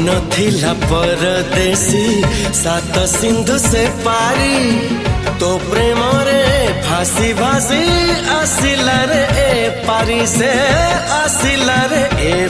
थिला परदेसी सात सिंधु से पारी तो प्रेम रे फांसी भासी आसिला रे ए पारी से आसिला रे ए